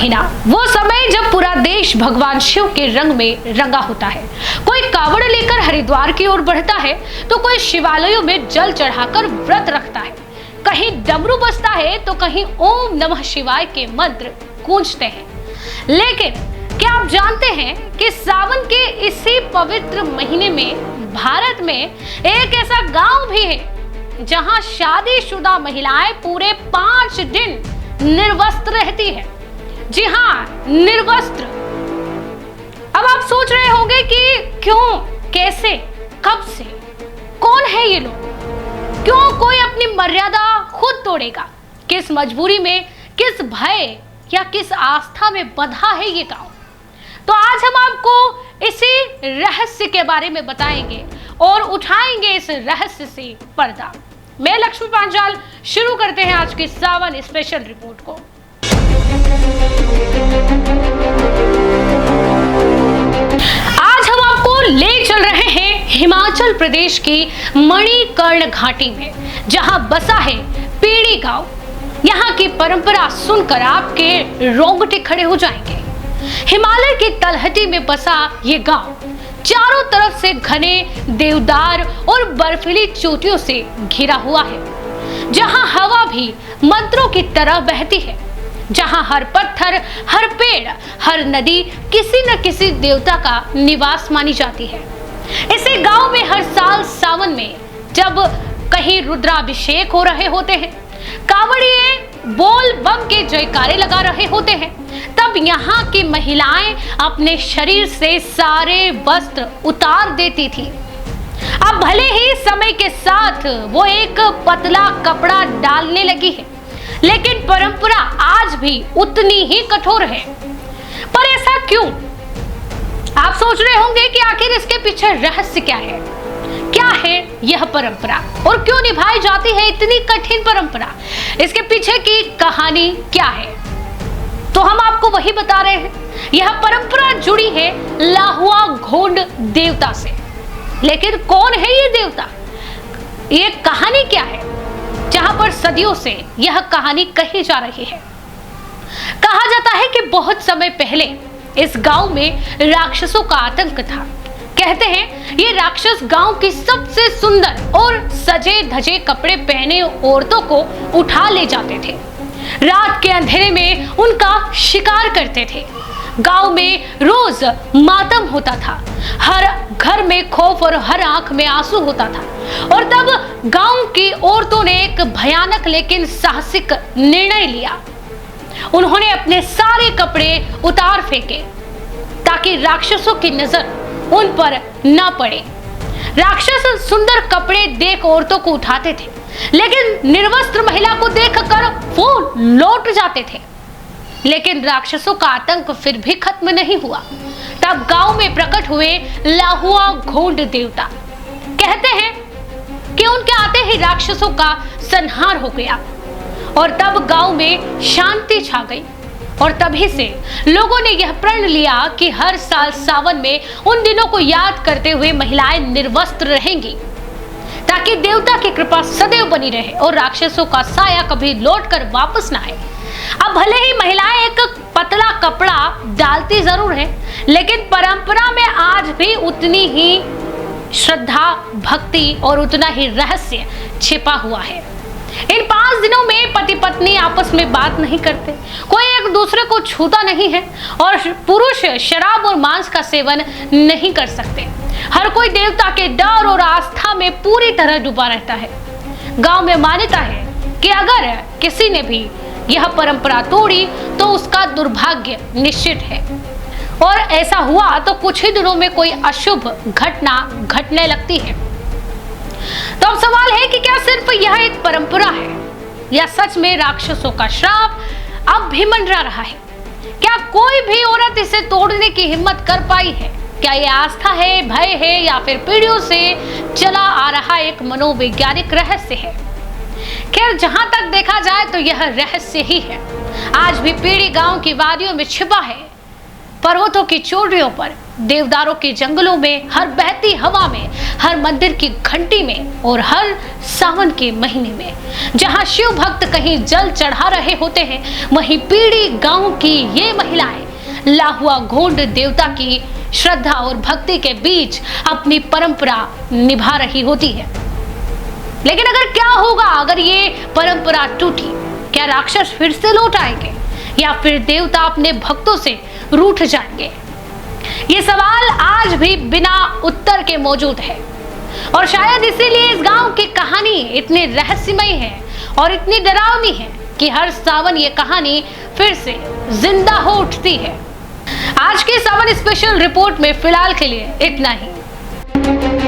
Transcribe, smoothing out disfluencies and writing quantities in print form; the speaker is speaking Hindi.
महीना, वो समय जब पूरा देश भगवान शिव के रंग में रंगा होता है। कोई कावड़ लेकर हरिद्वार की ओर बढ़ता है तो कोई शिवालयों में जल चढ़ाकर व्रत रखता है। कहीं डमरू बजता है तो कहीं ओम नमः शिवाय के मंत्र गूंजते हैं। लेकिन क्या आप जानते हैं कि सावन के इसी पवित्र महीने में भारत में एक ऐसा गांव भी है जहां शादीशुदा महिलाएं पूरे 5 दिन निर्वस्त्र रहती है। जी हाँ, निर्वस्त्र। अब आप सोच रहे होंगे कि क्यों, कैसे, कब से, कौन है ये लोग, क्यों कोई अपनी मर्यादा खुद तोड़ेगा, किस मजबूरी में, किस भय या किस आस्था में बंधा है ये गांव। तो आज हम आपको इसी रहस्य के बारे में बताएंगे और उठाएंगे इस रहस्य से पर्दा। मैं लक्ष्मी पांचाल, शुरू करते हैं आज की सावन स्पेशल रिपोर्ट को। आज हम आपको ले चल रहे हैं हिमाचल प्रदेश की मणिकर्ण घाटी में, जहां बसा है पीड़ी गांव। यहाँ की परंपरा सुनकर आपके रोंगटे खड़े हो जाएंगे। हिमालय की तलहटी में बसा ये गांव चारों तरफ से घने देवदार और बर्फीली चोटियों से घिरा हुआ है, जहां हवा भी मंत्रों की तरह बहती है, जहां हर पत्थर, हर पेड़, हर नदी किसी न किसी देवता का निवास मानी जाती है। इसी गांव में हर साल सावन में जब कहीं रुद्राभिषेक हो रहे होते हैं, कावड़िए बोल बम के जयकारे लगा रहे होते हैं, तब यहाँ की महिलाएं अपने शरीर से सारे वस्त्र उतार देती थी। अब भले ही समय के साथ वो एक पतला कपड़ा डालने लगी है, लेकिन परंपरा आज भी उतनी ही कठोर है। पर ऐसा क्यों? आप सोच रहे होंगे कि आखिर इसके पीछे रहस्य क्या है, क्या है यह परंपरा और क्यों निभाई जाती है इतनी कठिन परंपरा, इसके पीछे की कहानी क्या है। तो हम आपको वही बता रहे हैं। यह परंपरा जुड़ी है लाहुआ घोंड देवता से। लेकिन कौन है ये देवता, ये कहानी क्या है, जहां पर सदियों से यह कहानी कही जा रही है। कहा जाता है कि बहुत समय पहले इस गांव में राक्षसों का आतंक था। कहते हैं ये राक्षस गांव की सबसे सुंदर और सजे धजे कपड़े पहने औरतों को उठा ले जाते थे। रात के अंधेरे में उनका शिकार करते थे। गांव में रोज मातम होता था, हर घर में खौफ और हर आंख में आंसू होता था। और तब गांव की औरतों ने एक भयानक लेकिन साहसिक निर्णय लिया। उन्होंने अपने सारे कपड़े उतार फेंके ताकि राक्षसों की नजर उन पर न पड़े। राक्षस सुंदर कपड़े देख औरतों को उठाते थे, लेकिन निर्वस्त्र महिला को देखकर वो लौट जाते थे। लेकिन राक्षसों का आतंक फिर भी खत्म नहीं हुआ। तब गांव में प्रकट हुए लाहुआ घोंड देवता। कहते हैं कि उनके आते ही राक्षसों का संहार हो गया और तब गांव में शांति छा गई। और तभी से लोगों ने यह प्रण लिया कि हर साल सावन में उन दिनों को याद करते हुए महिलाएं निर्वस्त्र रहेंगी, ताकि देवता की कृपा सदैव बनी रहे और राक्षसों का साया कभी लौटकर वापस ना आए। अब भले ही महिलाएं एक पतला कपड़ा डालती जरूर है, लेकिन परंपरा में आज भी उतनी ही श्रद्धा, भक्ति और उतना ही रहस्य छिपा हुआ है। इन 5 दिनों में पति पत्नी आपस में बात नहीं करते, कोई एक दूसरे को छूता नहीं है और पुरुष शराब और मांस का सेवन नहीं कर सकते। हर कोई देवता के डर और आस्था में पूरी तरह डूबा रहता है। गांव में मान्यता है कि अगर किसी ने भी यह परंपरा तोड़ी तो उसका दुर्भाग्य निश्चित है, और ऐसा हुआ तो कुछ ही दिनों में कोई अशुभ घटना घटने लगती है। तो अब सवाल है कि क्या सिर्फ यह एक परंपरा है या सच में राक्षसों का श्राप अब भी मंडरा रहा है? क्या कोई भी औरत इसे तोड़ने की हिम्मत कर पाई है? क्या यह आस्था है, भय है या फिर पीढ़ियों से चला आ रहा एक मनोवैज्ञानिक रहस्य है? खैर, जहां तक देखा जाए तो यह रहस्य ही है। आज भी पीड़ी गांव की वादियों में छिपा है, पर्वतों की चोटियों पर देवदारों के जंगलों में, हर बहती हवा में, हर मंदिर की घंटी में और हर सावन के महीने में। जहां शिव भक्त कहीं जल चढ़ा रहे होते हैं, वहीं पीड़ी गांव की ये महिलाएं लाहुआ घोंड देवता की श्रद्धा और भक्ति के बीच अपनी परंपरा निभा रही होती है। लेकिन अगर क्या होगा अगर ये परंपरा टूटी? क्या राक्षस फिर से लौट आएंगे या फिर देवता अपने भक्तों से रूठ जाएंगे? ये सवाल आज भी बिना उत्तर के मौजूद है और शायद इसीलिए इस गांव की कहानी इतनी रहस्यमय है और इतनी डरावनी है कि हर सावन ये कहानी फिर से जिंदा हो उठती है। आज के सावन स्पेशल रिपोर्ट में फिलहाल के लिए इतना ही।